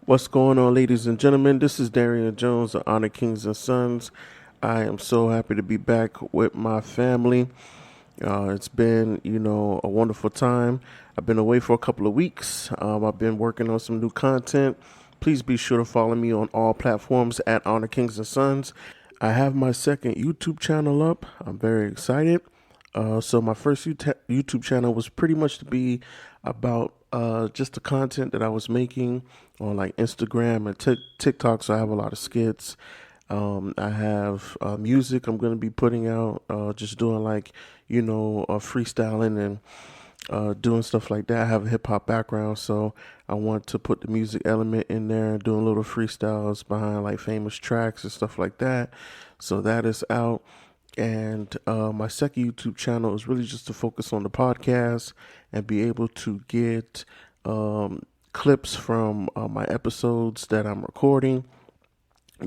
What's going on, ladies and gentlemen? This is Darian Jones of Honor Kings and Sons. I am so happy to be back with my family. It's been, a wonderful time. I've been away for a couple of weeks. I've been working on some new content. Please be sure to follow me on all platforms at Honor Kings and Sons. I have my second YouTube channel up. I'm very excited. So my first YouTube channel was pretty much to be about just the content that I was making on like Instagram and TikTok. So I have a lot of skits. I have music I'm going to be putting out, just doing like, freestyling and doing stuff like that. I have a hip hop background, so I want to put the music element in there, doing little freestyles behind like famous tracks and stuff like that. So that is out. And my second YouTube channel is really just to focus on the podcast and be able to get clips from my episodes that I'm recording,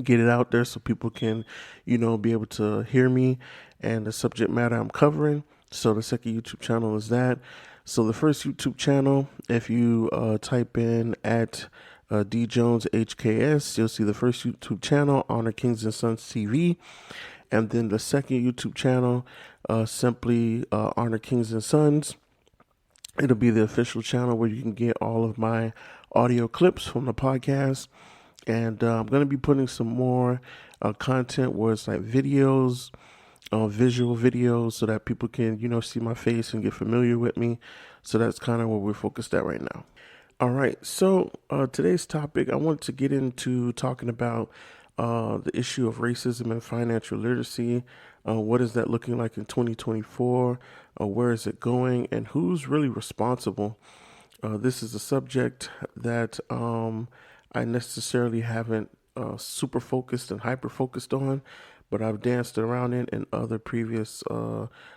get it out there so people can, be able to hear me and the subject matter I'm covering. So the second YouTube channel is that. So the first YouTube channel, if you type in at D Jones HKS, you'll see the first YouTube channel, Honor Kings and Sons TV. And then the second YouTube channel, simply Honor Kings and Sons. It'll be the official channel where you can get all of my audio clips from the podcast. And I'm going to be putting some more content where it's like videos, visual videos, so that people can, see my face and get familiar with me. So that's kind of where we're focused at right now. All right. So today's topic, I want to get into talking about the issue of racism and financial literacy. What is that looking like in 2024? Where is it going? And who's really responsible? This is a subject that I necessarily haven't super focused and hyper focused on, but I've danced around it in other previous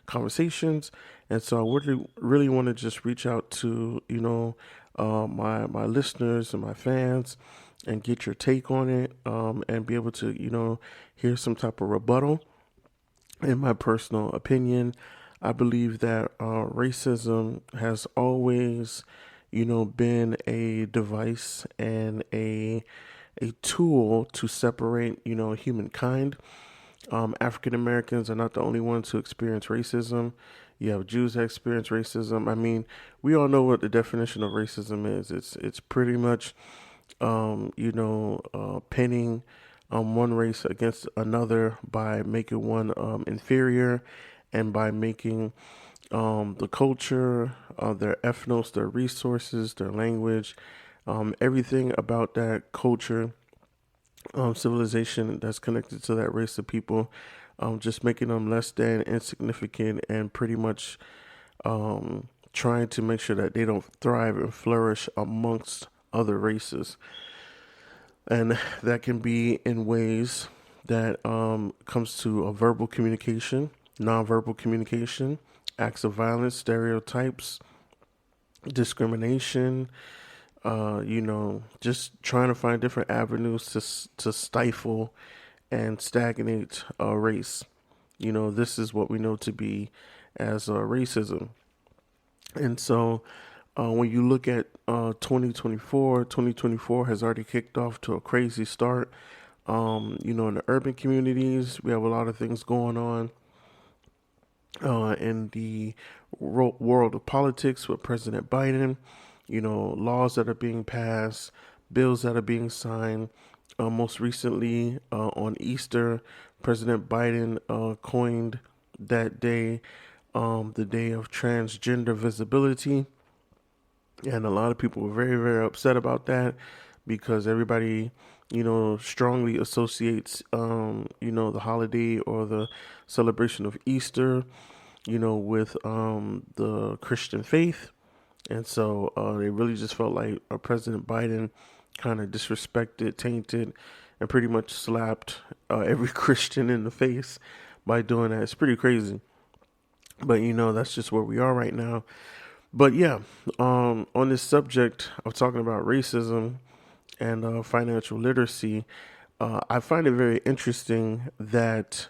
conversations. And so I really want to just reach out to, my listeners and my fans and get your take on it, and be able to, hear some type of rebuttal. In my personal opinion, I believe that racism has always, been a device and a tool to separate, humankind. African Americans are not the only ones who experience racism. You have Jews that experience racism. I mean, we all know what the definition of racism is. It's pretty much pinning one race against another by making one inferior and by making the culture, their ethnos, their resources, their language, everything about that culture, civilization that's connected to that race of people, just making them less than, insignificant, and pretty much trying to make sure that they don't thrive and flourish amongst other races. And that can be in ways that comes to a verbal communication, nonverbal communication, acts of violence, stereotypes, discrimination, just trying to find different avenues to stifle and stagnate a race. This is what we know to be as racism. And so when you look at 2024 has already kicked off to a crazy start. In the urban communities, we have a lot of things going on. In the world of politics with President Biden, laws that are being passed, bills that are being signed. Most recently, on Easter, President Biden coined that day the day of transgender visibility. And a lot of people were very, very upset about that because everybody, strongly associates, the holiday or the celebration of Easter, with the Christian faith. And so they really just felt like President Biden kind of disrespected, tainted, and pretty much slapped every Christian in the face by doing that. It's pretty crazy. But, that's just where we are right now. But yeah, on this subject of talking about racism and financial literacy, I find it very interesting that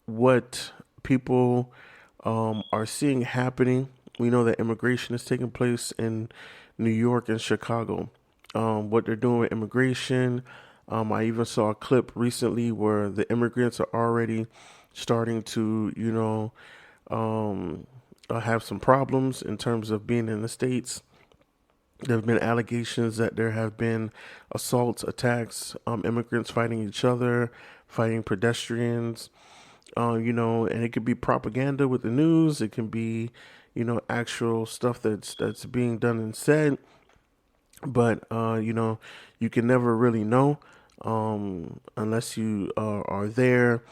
what people are seeing happening. We know that immigration is taking place in New York and Chicago. what they're doing with immigration. I even saw a clip recently where the immigrants are already starting to, um, have some problems in terms of being in the States. There have been allegations that there have been assaults, attacks, immigrants fighting each other, fighting pedestrians, and it could be propaganda with the news. It can be, actual stuff that's being done and said. But you can never really know unless you are there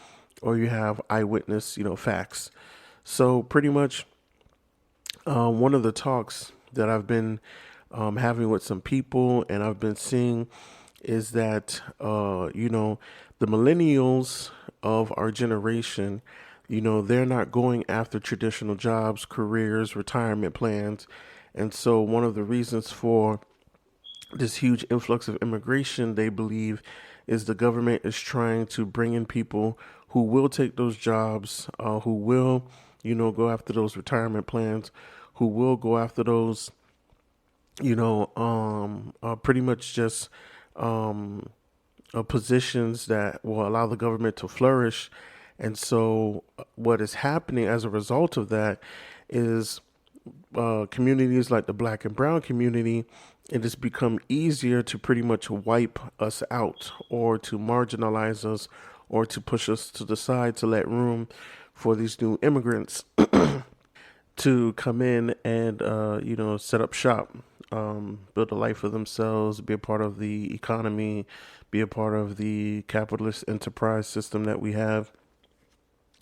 or you have eyewitness, facts. So pretty much, one of the talks that I've been having with some people and I've been seeing is that the millennials of our generation, they're not going after traditional jobs, careers, retirement plans. And so one of the reasons for this huge influx of immigration, they believe, is the government is trying to bring in people who will take those jobs, who will, go after those retirement plans, who will go after those, pretty much just positions that will allow the government to flourish. And so, what is happening as a result of that is communities like the black and brown community, it has become easier to pretty much wipe us out or to marginalize us or to push us to the side to let room for these new immigrants to come in and set up shop, build a life for themselves, be a part of the economy, be a part of the capitalist enterprise system that we have.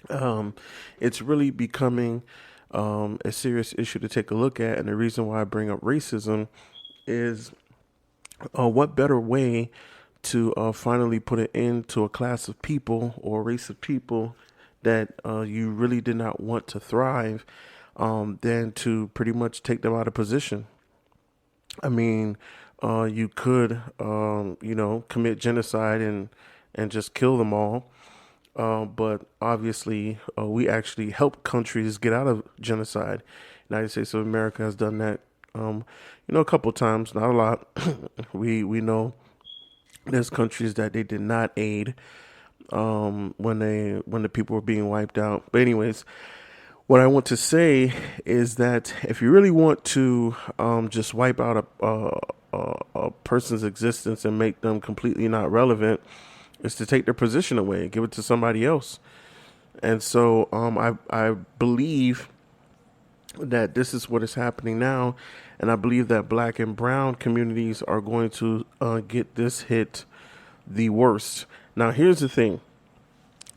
um, it's really becoming a serious issue to take a look at. And the reason why I bring up racism is what better way to finally put an end to a class of people or a race of people that you really did not want to thrive than to pretty much take them out of position. I mean, you could, commit genocide and just kill them all. But obviously, we actually help countries get out of genocide. United States of America has done that, a couple times, not a lot. We know there's countries that they did not aid when the people were being wiped out. But anyways, what I want to say is that if you really want to just wipe out a person's existence and make them completely not relevant, is to take their position away, give it to somebody else. And so I believe that this is what is happening now, and I believe that black and brown communities are going to get this hit the worst. Now, here's the thing: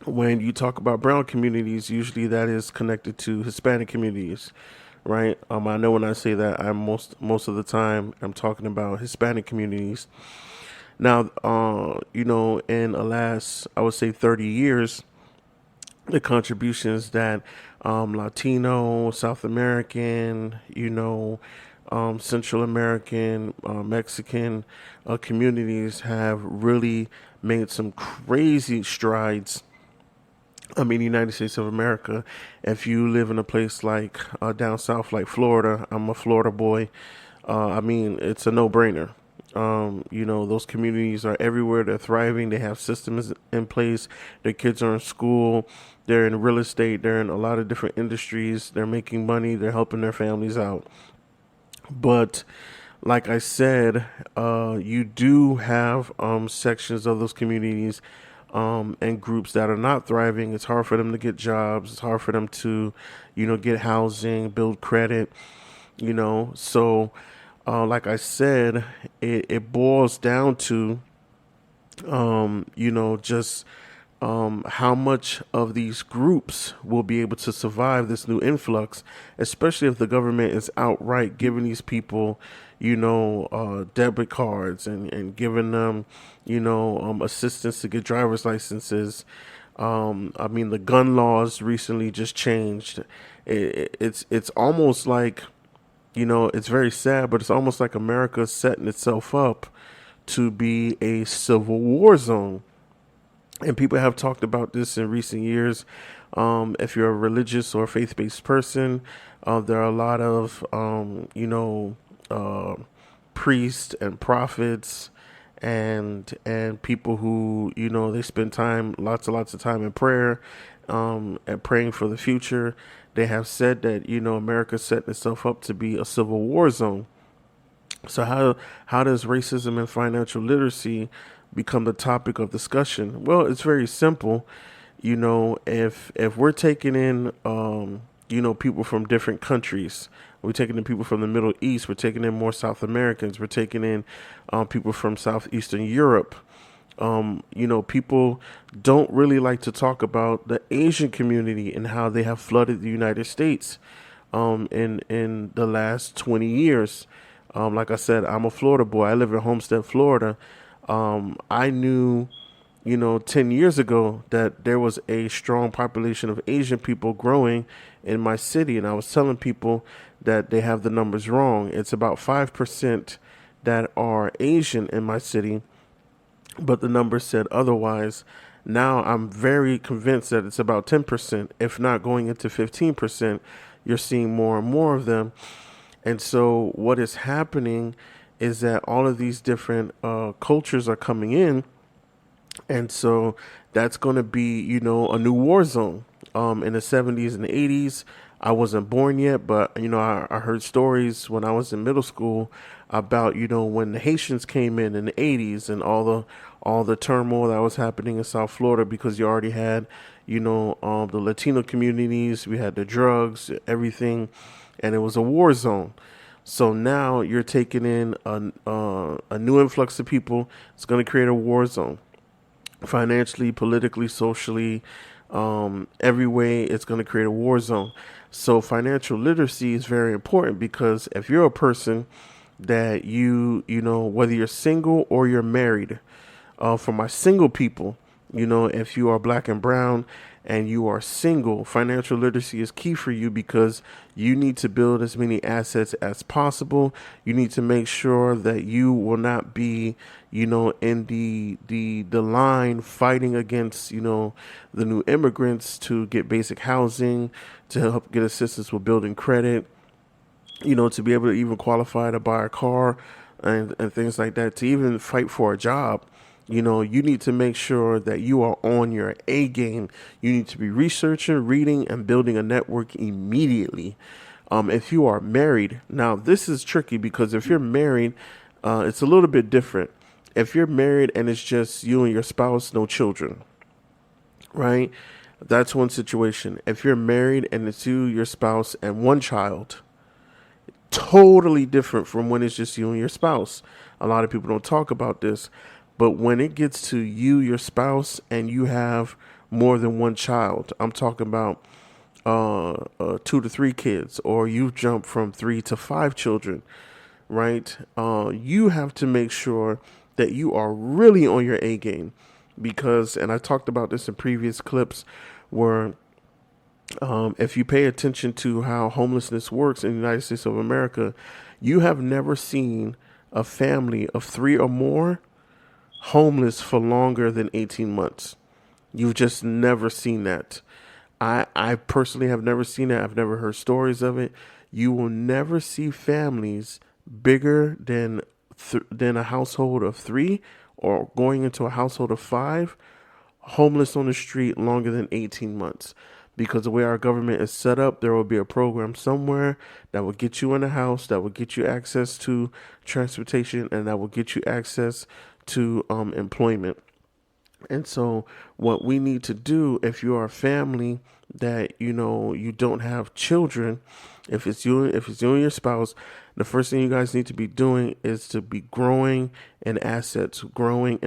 when you talk about brown communities, usually that is connected to Hispanic communities, right? I know when I say that, I'm most of the time I'm talking about Hispanic communities. Now, in the last, I would say, 30 years, the contributions that Latino, South American, Central American, Mexican communities have really made some crazy strides. I mean, United States of America. If you live in a place like down south, like Florida, I'm a Florida boy. I mean, it's a no-brainer. Those communities are everywhere. They're thriving. They have systems in place. Their kids are in school. They're in real estate. They're in a lot of different industries. They're making money. They're helping their families out. But like I said, you do have sections of those communities and groups that are not thriving. It's hard for them to get jobs. It's hard for them to, get housing, build credit, So, like I said, it boils down to, just how much of these groups will be able to survive this new influx, especially if the government is outright giving these people, debit cards and giving them, assistance to get driver's licenses. I mean, the gun laws recently just changed. It's almost like, it's very sad, but it's almost like America setting itself up to be a civil war zone. And people have talked about this in recent years. If you're a religious or faith-based person, there are a lot of, uh, priests and prophets and people who, they spend time, lots and lots of time in prayer, and praying for the future. They have said that, America's setting itself up to be a civil war zone. So how does racism and financial literacy become the topic of discussion? Well, it's very simple. If we're taking in people from different countries, we're taking in people from the Middle East, we're taking in more South Americans, we're taking in people from Southeastern Europe. People don't really like to talk about the Asian community and how they have flooded the United States in the last 20 years. Like I said, I'm a Florida boy. I live in Homestead, Florida. I knew, 10 years ago that there was a strong population of Asian people growing in my city. And I was telling people that they have the numbers wrong. It's about 5% that are Asian in my city, but the numbers said otherwise. Now I'm very convinced that it's about 10%, if not going into 15%. You're seeing more and more of them. And so what is happening is that all of these different cultures are coming in. And so that's going to be, a new war zone. In the 70s and the 80s, I wasn't born yet, but, I heard stories when I was in middle school about, when the Haitians came in the 80s and all the turmoil that was happening in South Florida, because you already had, the Latino communities, we had the drugs, everything, and it was a war zone. So now you're taking in a new influx of people. It's going to create a war zone, financially, politically, socially, every way. It's going to create a war zone. So financial literacy is very important, because if you're a person that whether you're single or you're married, for my single people, if you are black and brown and you are single, financial literacy is key for you, because you need to build as many assets as possible. You need to make sure that you will not be, in the line fighting against, the new immigrants to get basic housing, to help get assistance with building credit, to be able to even qualify to buy a car and things like that, to even fight for a job. You need to make sure that you are on your A game. You need to be researching, reading, and building a network immediately. If you are married, now this is tricky, because if you're married, it's a little bit different. If you're married and it's just you and your spouse, no children, right? That's one situation. If you're married and it's you, your spouse, and one child, totally different from when it's just you and your spouse. A lot of people don't talk about this, but when it gets to you, your spouse, and you have more than one child, I'm talking about 2 to 3 kids, or you've jumped from 3 to 5 children, right? You have to make sure that you are really on your A game, because, and I talked about this in previous clips, where if you pay attention to how homelessness works in the United States of America, you have never seen a family of 3 or more homeless for longer than 18 months. You've just never seen that. I personally have never seen that. I've never heard stories of it. You will never see families bigger than a household of 3, or going into a household of 5, homeless on the street longer than 18 months. Because the way our government is set up, there will be a program somewhere that will get you in a house, that will get you access to transportation, and that will get you access to employment. And so what we need to do, if you are a family that, you don't have children, if it's you and your spouse, the first thing you guys need to be doing is to be growing in assets, creating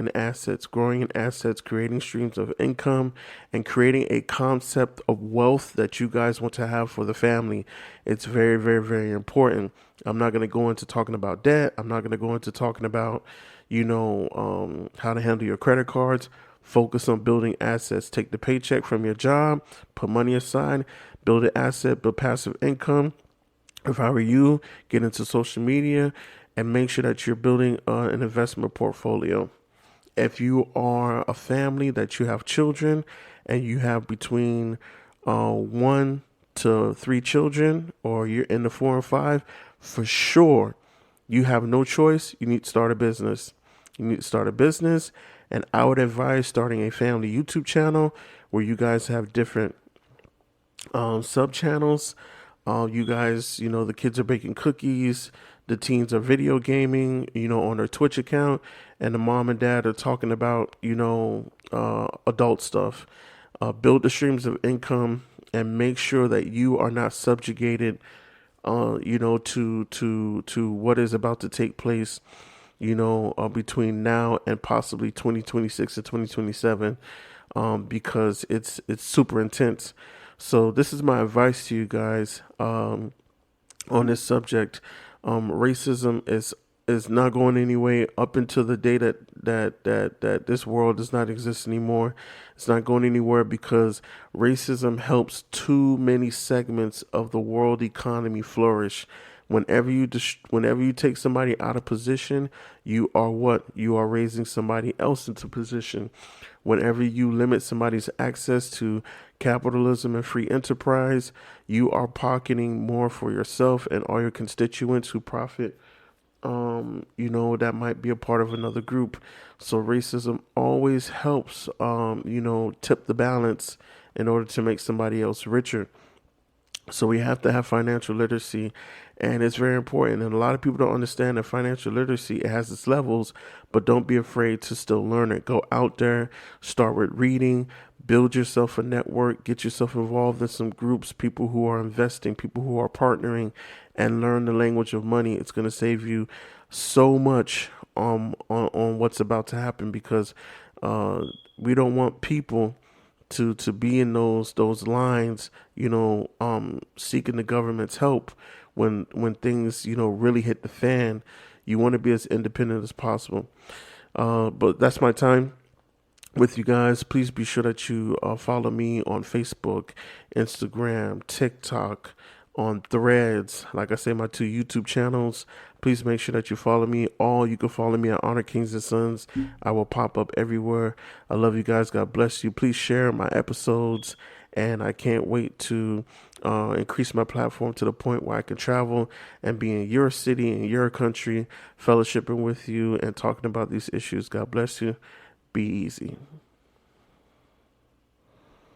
streams of income, and creating a concept of wealth that you guys want to have for the family. It's very, very, very important. I'm not going to go into talking about debt. I'm not going to go into talking about, how to handle your credit cards. Focus on building assets. Take the paycheck from your job, put money aside, build an asset, build passive income. If I were you, get into social media and make sure that you're building an investment portfolio. If you are a family that you have children and you have between 1 to 3 children, or you're in the 4 and 5, for sure You have no choice. You need to start a business. You need to start a business. And I would advise starting a family YouTube channel where you guys have different sub channels. You guys, the kids are baking cookies, the teens are video gaming, on their Twitch account, and the mom and dad are talking about, adult stuff. Build the streams of income and make sure that you are not subjugated, to what is about to take place, between now and possibly 2026 to 2027, because it's super intense. So this is my advice to you guys on this subject. Racism is not going anywhere up until the day that this world does not exist anymore. It's not going anywhere because racism helps too many segments of the world economy flourish. Whenever you take somebody out of position, you are what? You are raising somebody else into position. Whenever you limit somebody's access to capitalism and free enterprise, you are pocketing more for yourself and all your constituents who profit, that might be a part of another group. So racism always helps, tip the balance in order to make somebody else richer. So we have to have financial literacy, and it's very important. And a lot of people don't understand that financial literacy, it has its levels, but don't be afraid to still learn it. Go out there, start with reading, build yourself a network, get yourself involved in some groups, people who are investing, people who are partnering, and learn the language of money. It's going to save you so much on what's about to happen, because we don't want people to be in those lines, seeking the government's help when things, really hit the fan. You want to be as independent as possible. But that's my time with you guys. Please be sure that you follow me on Facebook, Instagram, TikTok, on Threads. Like I say, my two YouTube channels. Please make sure that you follow me. All you can follow me at Honor Kings and Sons. I will pop up everywhere. I love you guys. God bless you. Please share my episodes, and I can't wait to increase my platform to the point where I can travel and be in your city, in your country, fellowshipping with you and talking about these issues. God bless you. Be easy.